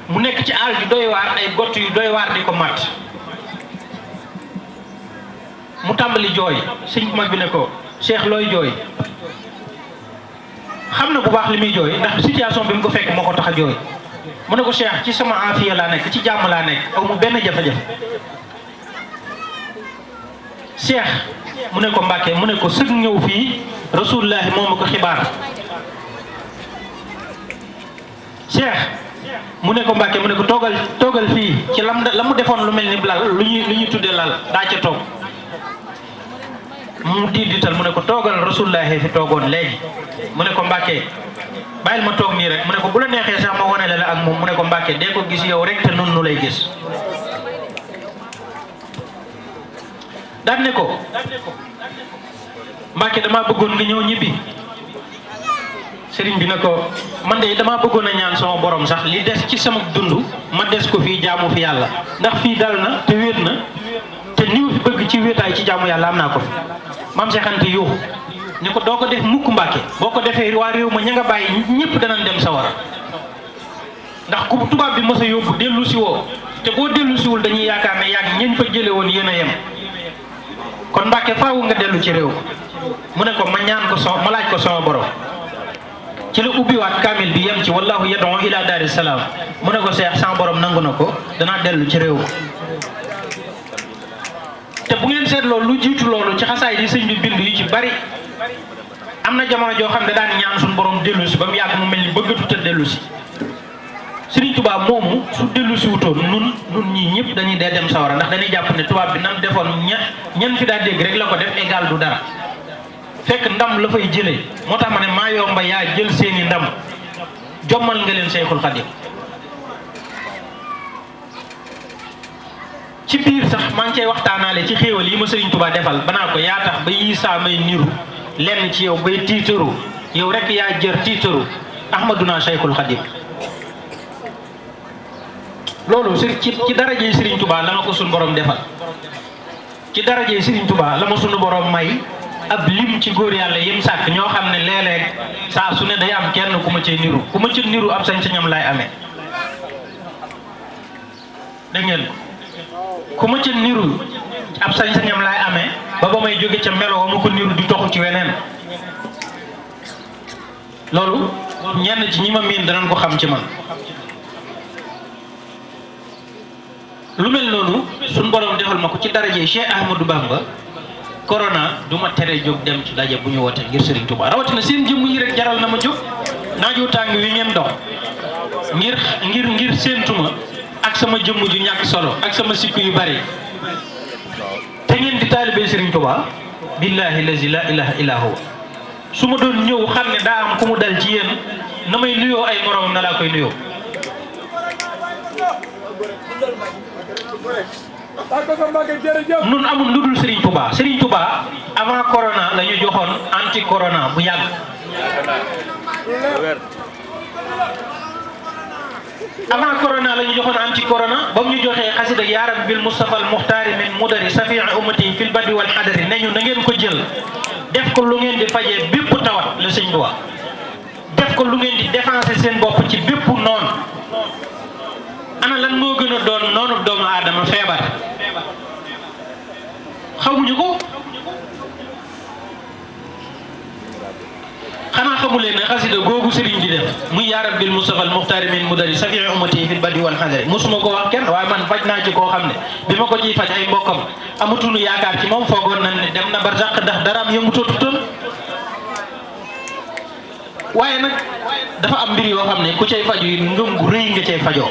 mu nekk ci àll ju doy waar ay gott yu doy waar di ko mat mu tàmbali jooy sëñ mag bi ne ko Cheikh looy jooy xam na bu baax li muy jooy ndax situation bi mu ko fekk moo ko tax a jooy mu ne ko Cheikh ci sama afiya laa nekk ci jàmm laa nekk aw mu benn jafe-jafe Cheikh mu ne ko Mbàkke mu ne ko sëg ñëw fii rasulullahi moo ma ko xibaar Cheikh mu ne ko Mbàkke mu ne ko toogal fii ci la mu defoon lu mel ni lal lu ñuy tuddee lal daa ca toog mu diital mu ne ko toogal rasulullahi fi toogoon léegi mu ne ko Mbàkke bàyyil ma toog nii rek mu ne ko bu la neexee sax ma wane la ak moom mu ne ko Mbàkke dee ko gis yow rek te nun nu lay gis daan ne ko Mbàkke damaa bëggoon nga ñëw ñibbi sëriñ bi ne ko man de damaa bëggoon a ñaan sama borom sax li des ci sama dund ma des ko fii jaamu fi yàlla ndax fii dal na te wéet na te ni ma fi bëgg ci wéetaay ci jaamu yàlla am naa ko fi maam Cheikh Anta yuuxu ni ko doo ko def mukk Mbàkke boo ko defee waa réew ma ña nga bàyyi ñëpp danañ dem sawara ndax ku tubaab bi mos a yóbbu dellu si woo te boo dellu siwul dañuy yaakaar ne yàgg ñeñ fa jële woon yéen a yem kon Mbàkke faawu nga dellu ci réew mu ne ko ma ñaan ko ma laaj ko sama borom ci la ubbiwaat kaamil bi yem ci wallahu yad'u ila daari salaam mu ne ko Cheikh sama borom nangu na ko danaa dellu ci réew te bu ngeen seetloo lu jiitu loolu ci xasaay di sëñ bi bind yi ci bari am na jamono joo xam ne daan ñaan suñu borom dellu si ba mu yàgg mu mel ni bëggatu te dellu si Sëriñ Tuubaa moomu su dellu si wutoon nun ñii ñëpp dañuy dee dem sawara ndax dañuy jàpp ne tubaab bi nam defoon ñan fi daa dégg rek la ko def égal du dara fekk ndam la fay jëlee moo tax ma ne maa yomba yaa jël seeni ndam jommal nga leen Seyxul Xadim ci biir sax maa ngi cay waxtaanaale ci xéewal yi ma Sëriñ Tuubaa defal banaa ko yaa tax ba yii saa may niru lenn ci yow bay tiitaru yow rek yaa jër tiitaru ahmaduna Seyxul Xadim loolu ci darajey Sëriñ Tuubaa la ma ko suñu borom defal ci darajey Sëriñ Tuubaa la ma suñu borom may ab lim ci góor yàlla yim sàkk ñoo xam ne léeg-léeg saa su ne day am kenn ku ma cay niru ku ma ci niru ab sañ-sañam laay amee dégg ngeen ku ma ca niru ab sañ-sañam laay amee ba may jóge ca melo wa ma ko niru di toxu ci weneen loolu ñenn ci ñi ma miin danañ ko xam ci man lu mel noonu suñ borom defal ma ko ci daraje Cheikh Ahmadou Bamba corona du ma tere jóg dem ci daje bu ñu woote ngir Serigne Touba rawatina seen jëmm yi rek jaral na ma jóg naaju tàng wi ngeen dox ngir séentuma ak sama jëmm ju ñàkk solo ak sama sikku yu bari te ngeen di taalibe Serigne Touba billahi lazi la ilaha illa huwa su ma doon ñëw xam ne daa am ku mu dal ci yéen na may nuyoo ay moroom na laa koy nuyoo nun amul lu dul Serigne Touba Serigne Touba avant corona la ñu joxoon anti corona bu yàgg avant corona la ñu joxoon anti corona ba mu ñu joxee xasida yaa rabbi bil Mustafa al Muxtaari min mudari safii ummati fil badwi wal xadari ne ñu na ngeen ko jël def ko lu ngeen di fajee bépp tawat la Sëñ Touba def ko lu ngeen di défenser seen bopp ci bépp noonu ana lan moo gën a doon noonu doomu aadama feebar xamuñu ko xanaa xamuleen ne xasida googu sëriñ di def muy yaa rabbil Mustafa al Muxtaari min mudari safii ummati fil badwi wal xadari mosuma ko wax kenn waaye man faj naa ci koo xam ne bi ma ko ciy faj ay mbokkam amatuñu yaakaar ci moom foogoon nañ ne dem na barzaq ndax daraam yëngutootutoon waaye nag dafa am mbir yoo xam ne ku cay faju yi ngëm gu rëy nga cay fajoo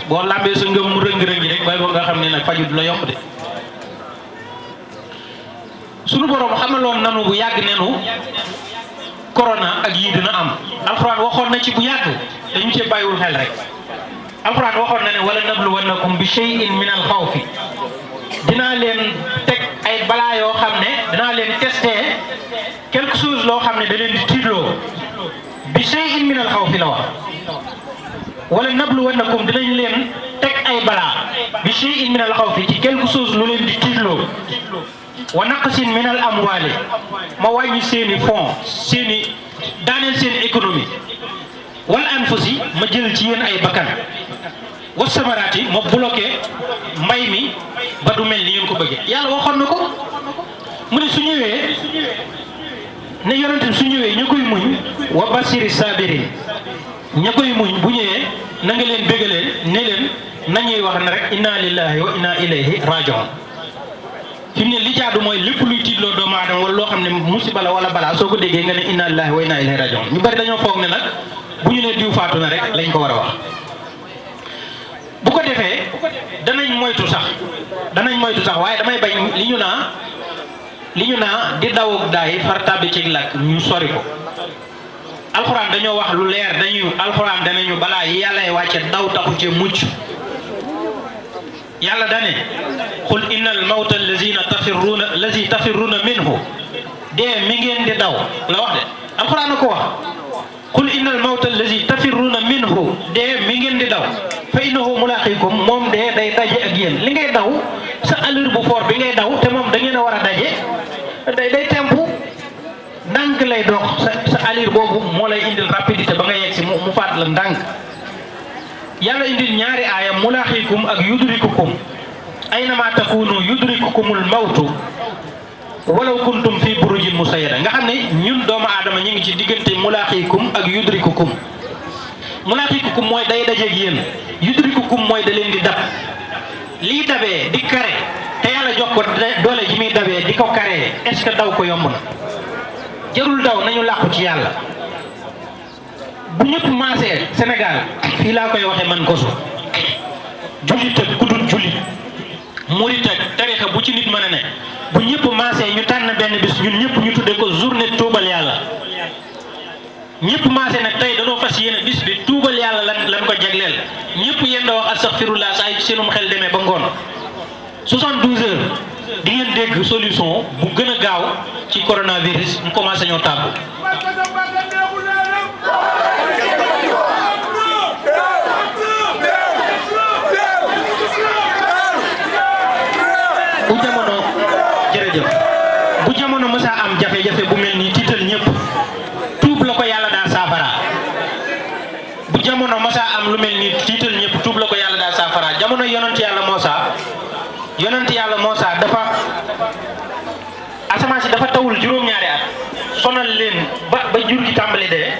boo lambee sa ngëm mu rëng-rëng rek waaye boo nga xam ne nag faju du la yomb de sunu borom xamaloon nanu bu yàgg nenu corona ak yii dina am alxuraan waxoon na ci bu yàgg dañu cee bàyyiwul xel rek alxuraan waxoon na ne wala nabluwannakum bi shay'in min al xawfi dinaa leen teg ay balaa yoo xam ne dinaa leen testé quelque chose loo xam ne da leen di tiitloo bi shay'in min al xawfi la wax wala nabluwannakum dinañ leen teg ay balaa bi shay'in min al xawfi ci quelque chose lu leen di tiitloo wa naqsin min al amwali ma wàññi seeni fonds seeni daaneel seen économie wal anfusi ma jël ci yéen ay bakkan was samaraati moo bloqué mbay mi ba du mel ni ngeen ko bëggee yàlla waxoon na ko mu ne su ñëwee ne yonente su ñëwee ña koy muñ wa basiri sabirin ña koy muñ bu ñëwee na nga leen bégaleen ne leen nañuy wax ne rek inna lillahi wa inna ilayhi rajiun fi mu ne li jaadu mooy lépp luy tiitloo doomu aadama wala loo xam ne musiba la wala balaa soo ko déggee nga ne inna lillahi wa inna ilayhi rajiun ñu bari dañoo foog ne nag bu ñu ne diw faatu na rek lañ ko war a wax bu ko defee danañ moytu sax waaye damay bañ li ñu naa di daw daay far tàbbi ci làkk ñu sori ko alxuraan dañoo wax lu leer alxuraan danañu balaa yi yàllay wàcce daw taxu ci mucc yàlla dane qul innal mawta allazi tafirruuna minhu dee mi ngeen di daw la wax de alxuraan a ko wax qul innal mawta allazi tafirruuna minhu dee mi ngeen di daw fa innahu mulaaqiikum moom dee day daje ak yéen li ngay daw sa allure bu fort bi ngay daw te moom da ngeen a war a daje day tempu ndànk lay dox sa allure boobu moo lay indil rapidité ba nga yegg si mu faat la ndànk yàlla indil ñaari aaya mulaaqiikum ak yudrikukum aynama takunu yudrikukumul mawtu walaw kuntum fi burujin musayyada nga xam ne ñun doomu aadama ñu ngi ci diggante mulaaqiikum ak yudrikukum mulaaqiikum mooy day dajeeg yéen yudrikukum mooy da leen di dab lii dabee di kare te yàlla jox ko doole ji muy dabee di ko karee est-ce que daw ko yomb na jarul daw nañu làqu ci yàlla bu ñëpp maasee Sénégal fii laa koy waxee man kosu jullit ak ku dul jullit murit ak tarixa bu ci nit mën a ne bu ñëpp maasee ñu tànn benn bis ñun ñëpp ñu tuddee ko journée tuubal yàlla ñëpp maasee nag tey dañoo fas yéene bis bi tuubal yàlla lan ko jagleel ñëpp yéen a wax astaghfirullah saa yu seenum xel demee ba ngoon 72 heures di ngeen dégg solution bu gën a gaaw ci coronavirus mu commencé ñoo tàggu. bu jamono mësa am jafe-jafe bu mel nii tiital ñëpp tuub la ko yàlla daa saafara bu jamono mësa am lu mel nii tiital ñëpp tuub la ko yàlla daa saafara jamono yonent yàlla Moosa dafa asamaan si dafa tawul juróom-ñaari at sonal leen ba jur gi tàmbali dee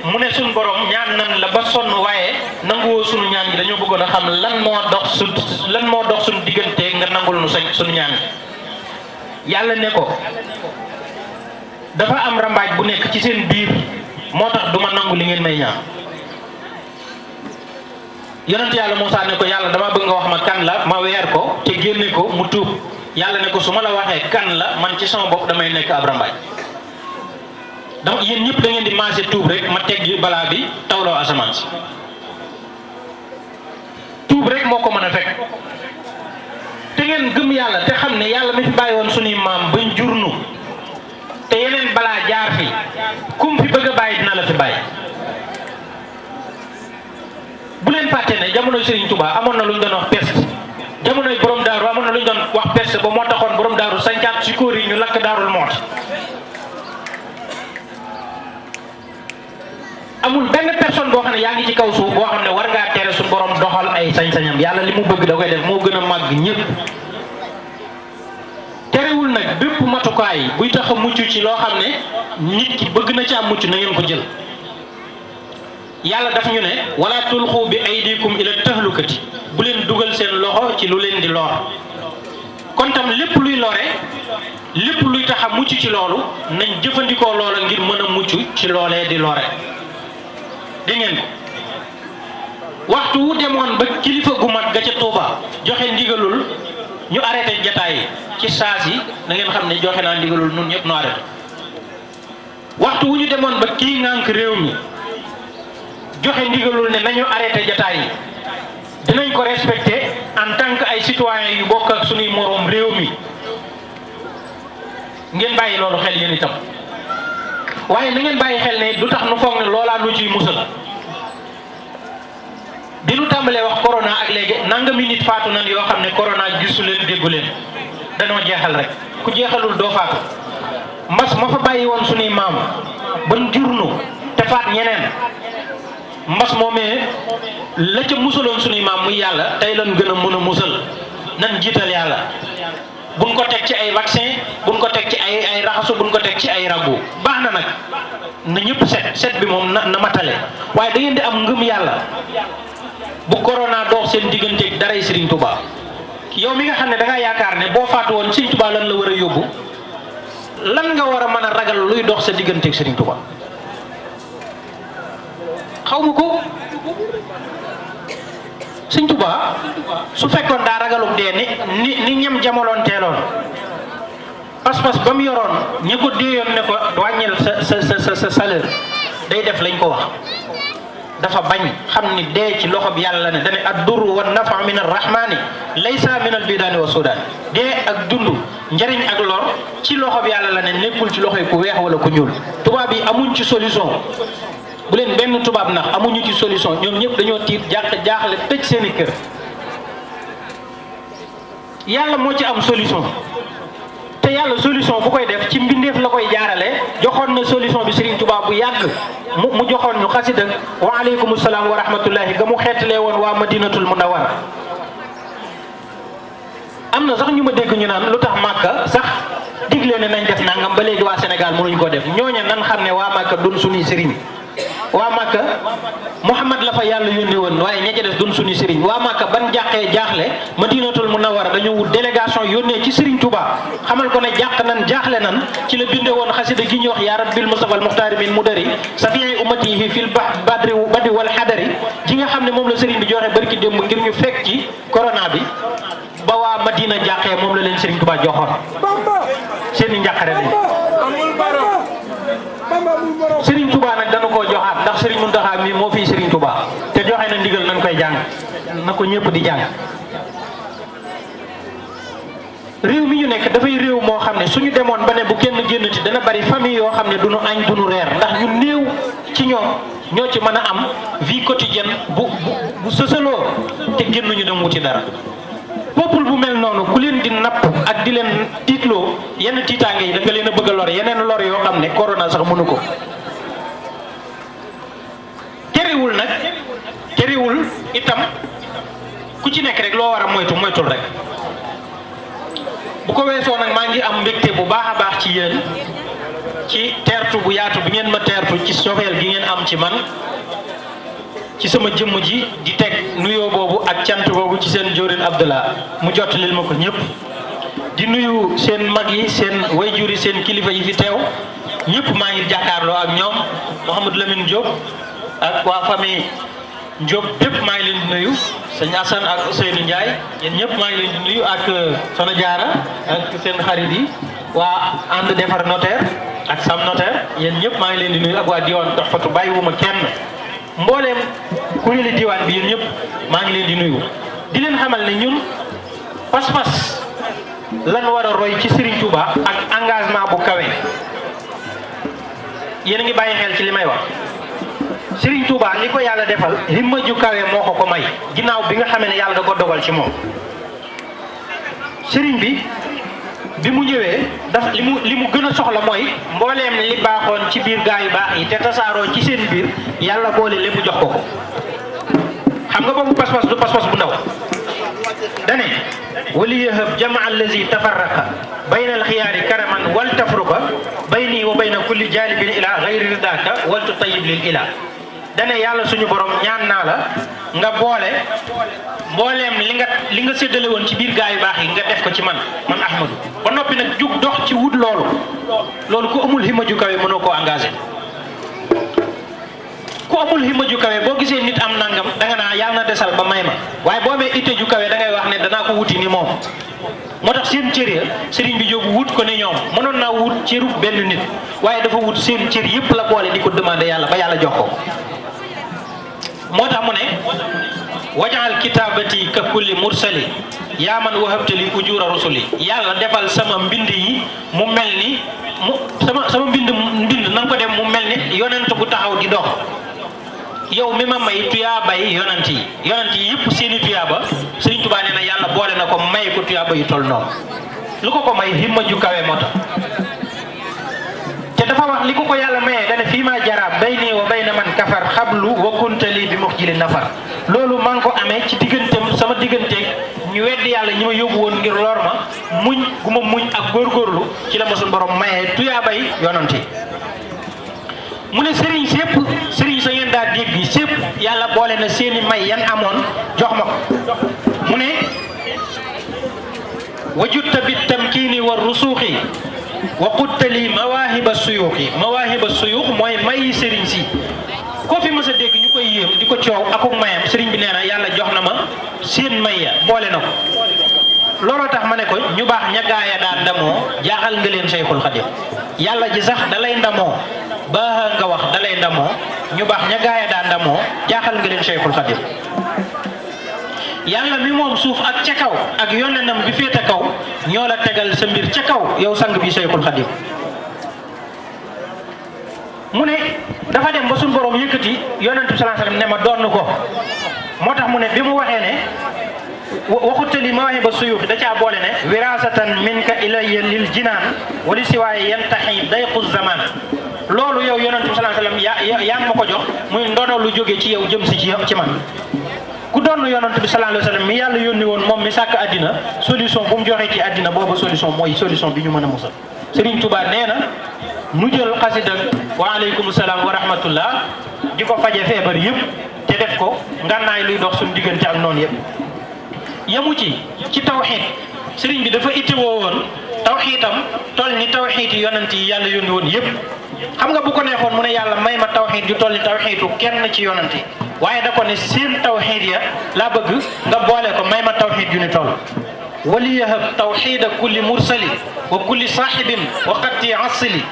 mu ne suñ borom ñaan nan la ba sonn waaye nanguwoo sunu ñaan gi dañoo bëggoon a xam lan moo dox suñu diggante nga nangul nu suñu ñaan gi yàlla ne ko dafa am rambaaj bu nekk ci seen biir moo tax duma nangu li ngeen may ñaan yonent yàlla Muusaa ne ko yàlla dama bëgg nga wax ma kan la ma weer ko te génne ko mu tuub yàlla ne ko su ma la waxee kan la man ci sama bopp damay nekk ab rambaaj donc yéen ñëpp da ngeen di maase tuub rek ma teggi balaa bi tawloo asamaan si tuub rek moo ko mën a fekk te ngeen gëm yàlla te xam ne yàlla mi fi bàyyi woon suñuy maam bañ jurnu te yeneen balaa jaar fi kum fi bëgg a bàyyi dina la fi bàyyi bu leen fàtte ne jamonoy Serigne Touba amoon na lu ñu doon wax peste jamonoy borom daaru amoon na lu ñu doon wax peste ba moo taxoon borom daaru sancaat si kóor yi ñu lakk daarul moot amul benn personne boo xam ne yaa ngi ci kaw suuf boo xam ne war ngaa tere suñu borom doxal ay sañ-sañam yàlla li mu bëgg da koy def moo gën a màgg ñëpp terewul nag bépp matukaay buy tax a mucc ci loo xam ne nit ki bëgg na ci am mucc na ngeen ko jël yàlla daf ñu ne wala tulxu bi aydikum ila tahlukati bu leen dugal seen loxo ci lu leen di lor kon tam lépp luy lore lépp luy tax a mucc ci loolu nañ jëfandikoo loola ngir mën a mucc ci loolee di lore dégg ngeen ko waxtu wu demoon ba kilifa gu mag ga ca Touba joxe ndigalul ñu arrêté jataay yi ci saas yi da ngeen xam ne joxe naa ndigalul nun ñëpp nu arrêté waxtu wu ñu demoon ba kii ngànk réew mi joxe ndigalul ne nañu arrêté jataay yi dinañ ko respecté en tant que ay citoyens yu bokk ak suñuy moroom réew mi ngeen bàyyi loolu xel yéen itam waaye na ngeen bàyyi xel ne du tax nu foog ne loolaa nu ciy musal bi nu tàmbalee wax corona ak léegi nangami nit faatu nan yoo xam ne corona gisu leen déggu leen danoo jeexal rek ku jeexalul doo faatu mbas ma fa bàyyi woon suñuy maam ban jurnu te faat ñeneen mbas moomee la ca musaloon suñuy maam muy yàlla tey lan gën a mën a musal nan jiital yàlla buñ ko teg ci ay vaccin buñ ko teg ci ay raxasu buñ ko teg ci ay ragu baax na nag na ñëpp set bi moom na matale waaye da ngeen di am ngëm yàlla bu corona dox seen digganteeg daray Serigne Touba yow mi nga xam ne da ngaa yaakaar ne boo faatu woon Serigne Touba lan la war a yóbbu lan nga war a mën a ragal luy dox sa digganteeg Serigne Touba xaw ma ko Serigne Touba su fekkoon daa ragalum dee ni ñam jamaloon teeloon pas-pas ba mu yoroon ña ko déeyoon ne ko wàññil sa salaire day def lañ ko wax dafa bañ xam ni dee ci loxob yàlla ne dane ad durru wa nafa min arrahmani laysa min al bidaani wa sudaani dee ak dund njariñ ak lor ci loxob yàlla la ne nekkul ci loxoy ku weex wala ku ñuul tubaab yi amuñ ci solution bu leen benn tubaab nax amuñu ci solution ñoom ñëpp dañoo tiit jaaxle tëj seeni kër yàlla moo ci am solution te yàlla solution bu koy def ci mbindeef la koy jaarale joxoon na solution bi Serigne Touba bu yàgg mu joxoon ñu xasida wa aleykum salaam wa rahmatullahi ga mu xeetalee woon waa madinatul munawwara am na sax ñu ma dégg ñu naan lu tax Màkka sax digle ne nañ def nangam ba léegi waa Sénégal mënuñ ko def ñooña nan xam ne waa Màkka dun suñuy sëriñ waa Màkka Muhammad la fa yàlla yónni woon waaye ña ca des dun suñuy sëriñ waa Màkka ban jàqee jaaxle madinatul munawwara dañoo wut délégation yónnee ci Serigne Touba xamal ko ne jàq nan jaaxle nan ci la binde woon xasida gi ñuy wax yaa rabbil mustafa al muxtaari min mudari safi'i ummatihi fil badri wal xadari ji nga xam ne moom la Serigne bi joxe barki démb ngir ñu fekk ci corona bi ba waa Madina jàqee moom la leen Serigne Touba joxoon seeni njàqare lañ Serigne Touba nag dana koo joxaat ndax Serigne Mountakha mi moo fii Serigne Touba te joxe na ndigal nañ koy jàng na ko ñëpp di jàng réew mi ñu nekk dafay réew moo xam ne suñu demoon ba ne bu kenn génnati dana bari famille yoo xam ne duñu añ duñu reer ndax ñu néew ci ñoom ñoo ci mën a am vie quotidienne bu sësaloo te génnuñu dem wuti dara peuple bu mel noonu ku leen di napp ak di leen tiitloo yenn tiitaange yi da nga leen a bëgg a lor yeneen lor yoo xam ne corona sax mënu ko terewul itam ku ci nekk rek loo war a moytul rek bu ko weesoo nag maa ngi am mbégte bu baax a baax ci yéen ci teertu bu yaatu bi ngeen ma teertu ci sofeel gi ngeen am ci man ci sama jëmm ji di teg nuyoo boobu ak cant boobu ci seen jóorin Abdallah mu jottalil ma ko ñëpp di nuyu seen mag yi seen wayjur yi seen kilifa yi fi teew ñëpp maa ngi jàkkaarloo ak ñoom Mouhamadou Lamine Diop ak waa famille Diop bépp maa ngi leen di nuyu sëñ Assane ak Ousseynou Ndiaye yéen ñëpp maa ngi leen di nuyu ak Soxna Diarra ak seen xarit yi waa ànd defar notaire ak Sam notaire yéen ñëpp maa ngi leen di nuyu ak waa diwaan Doxfatu bàyyiwuma kenn mbooleem kuréeli diwaan bi yéen ñëpp maa ngi leen di nuyu di leen xamal ne ñun pas-pas lan war a roy ci Serigne Touba ak engagement bu kawe yéen a ngi bàyyi xel ci li may wax Serigne Touba li ko yàlla defal himma ju kawe moo ko may ginnaaw bi nga xamee ne yàlla da ko dogal ci moom Serigne bi mu ñëwee daf li mu gën a soxla mooy mbooleem li baaxoon ci biir gaa yu baax yi te tasaaroo ci seen biir yàlla boole lépp jox ko xam nga boobu pas-pas du pas-pas bu ndaw dane wali yahab jamaa allazi tafarraqa bayna alxiyaari karaman wal tafruqa bayni wa bayna kulli jalibin ila gayri ridaka wal tutayib lil ila dane yàlla suñu borom ñaan naa la nga boole mbooleem li nga séddale woon ci biir gaa yu baax yi nga def ko ci man Ahmadou ba noppi nag jug dox ci wut loolu ku amul himma ju kawe mënoo koo engagé ku amul himma ju kawe boo gisee nit am nangam danga naa yàlla na desal ba may ma waaye boo amee itte ju kawe da ngay wax ne danaa ko wuti ni moom moo tax seen cër ya sëriñ bi jóg wut ko ne ñoom mënoon naa wut cëru benn nit waaye dafa wut seen cër yëpp la boole di ko demandé yàlla ba yàlla jox ko moo tax mu ne wajaal kitaabati ka kulli mursali yaa man wahabtali ujura rusuli yàlla defal sama mbind yi mu mel ni sama mbind na nga ko dem mu mel ni yonent bu taxaw di dox yow mi ma may tuyaabay yonent yi yëpp seeni tuyaaba Sëriñ Tuubaa nee na yàlla boole na ko may ko tuyaaba yu toll noonu lu ko may himma ju kawe moo tax te dafa wax li ko yàlla mayee dane fii maa jaraab bayni wa bayna man kafar xablu wa kuntali bi muxjili nafar loolu maa ngi ko amee ci digganteem sama digganteeg ñu weddi yàlla ñi ma yóbbu woon ngir lor ma muñ gu ma muñ ak góorgóorlu ci la ma suñu borom mayee tuyaabay yonent yi mu ne sëriñ sépp sëriñ sa ngeen daa dégg sépp yàlla boole na seeni may yan amoon jox ma ko mu ne wajutta bi tamkiini wa rusuuxi wa quttali mawaahiba suyuuxi mawaahiba suyuux mooy mayi sëriñ si koo fi mës a dégg ñu koy yéem di ko coow akuk mayam sëriñ bi nee na yàlla jox na ma seen may ya boole na ko looloo tax ma ne ko ñu baax ña gaaya daa ndamoo jaaxal nga leen Seyxul Xadim yàlla ji sax dalay ndamoo baaxa nga wax dalay ndamoo ñu baax ña gaaya daa ndamoo jaaxal nga leen Seyxul Xadim yàlla mi moom suuf ak ca kaw ak yonenam bi féete kaw ñoo la tegal sa mbir ca kaw yow sang bi Seyxul Xadim mu ne dafa dem ba suñu borom yëkkati yonent bi sallallahu alayhi wasallam ne ma doon ko moo tax mu ne bi mu waxee ne waxutali mawaahiba suyuux da caa boole ne wirasatan minka ilayya lil jinaan wali siwaaye yantaxi dayqu zaman loolu yow yonent bi sallallahu alayhi wasallam yaa ma ko jox muy ndono lu jóge ci yow jëm si ci man ku doon yonent bi sallallahu alayhi wasallam mi yàlla yónni woon moom mi sàkk àddina solution bu mu joxee ci àddina booba solution mooy solution bi ñu mën a musal Serigne Touba nee na nu jël xasida wa aleykum salaam wa rahmatullah di ko faje feebar yëpp te def ko ngànnaay luy dox suñu diggante ak noonu yëpp yemu ci tawxiid sëriñ bi dafa ittewoo woon tawxiitam toll ni tawxiit yi yonent yi yàlla yónni woon yëpp xam nga bu ko neexoon mu ne yàlla may ma tawxiit ju toll ni tawxiitu kenn ci yonent yi waaye da ko ne seen tawxiid ya laa bëgg nga boole ko may ma tawxiid ju ni toll waliyahab tawxiida kulli mursali wa kulli saaxibin wa qatti asli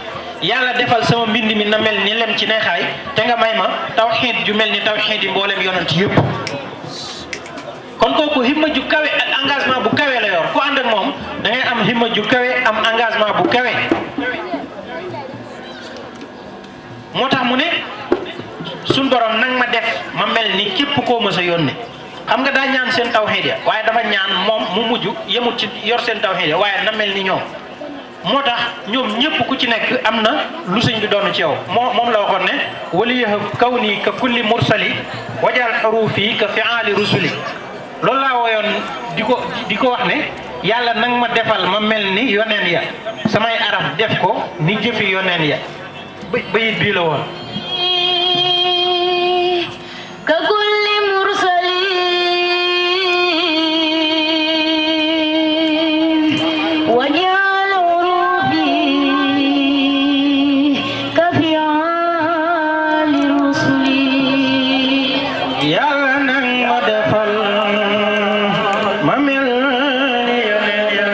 yàlla defal sama mbind mi na mel ni lem ci neexaay te nga may ma tawxiid ju mel ni tawxiid yi mboolem yonent yëpp kon kooku himma ju kawe ak engagement bu kawe la yor ku ànd ak moom da ngay am himma ju kawe am engagement bu kawe moo tax mu ne suñ borom nag ma def ma mel ni képp koo mës a yónni xam nga daa ñaan seen tawxiid ya waaye dafa ñaan moom mu mujj yemut ci yor seen tawxiid ya waaye na mel ni ñoom moo tax ñoom ñëpp ku ci nekk am na lu sëñ bi doon ci yow moom la waxoon ne waliyaha kaw nii ka kulli mursali wajal xurufi ka fiaali rusuli loolu laa woyoon di ko wax ne yàlla nag ma defal ma mel ni yoneen ya samay araf def ko ni jëfi yoneen ya bayit bii la woon ka kulli mursali wajal xurufi ka fiaali rusuli yàlla nag ma defal ma mel ni yoneen ya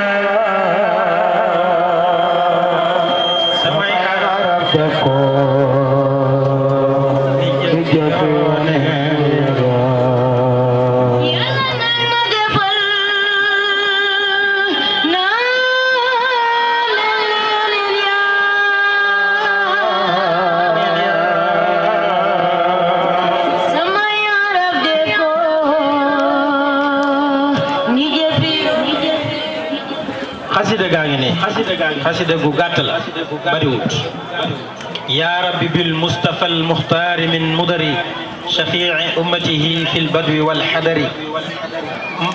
samay araf def ko ni jëfi yoneen ya yàlla nag ma defal naa leen sama yarab def ko ni jëfi xasida gaa ngi ne xasida gu gàtt la bariwut yaa rabbi bil mustafa al muxtaari min mudari shafii ummatihi fi l badwi wal xadari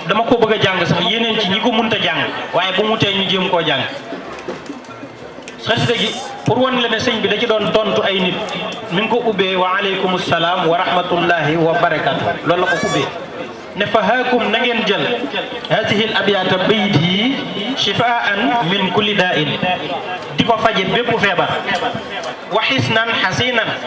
dama ko bëgg a jàng sax yeneen ci ñi ko munta jàng waaye bu mu tee ñu jéem koo jàng xasida gi pour wan la ne sëñ bi da ci doon tontu ay nit mi ngi ko ubbee wa aleykum salaam wa rahmatullahi wa barakatu loolu la ko ubbee ne fa haakum na ngeen jël hadihi l abyaata bayit yi shifaan min kulli daa in di ko faje bépp feebar wa xisnan xasinan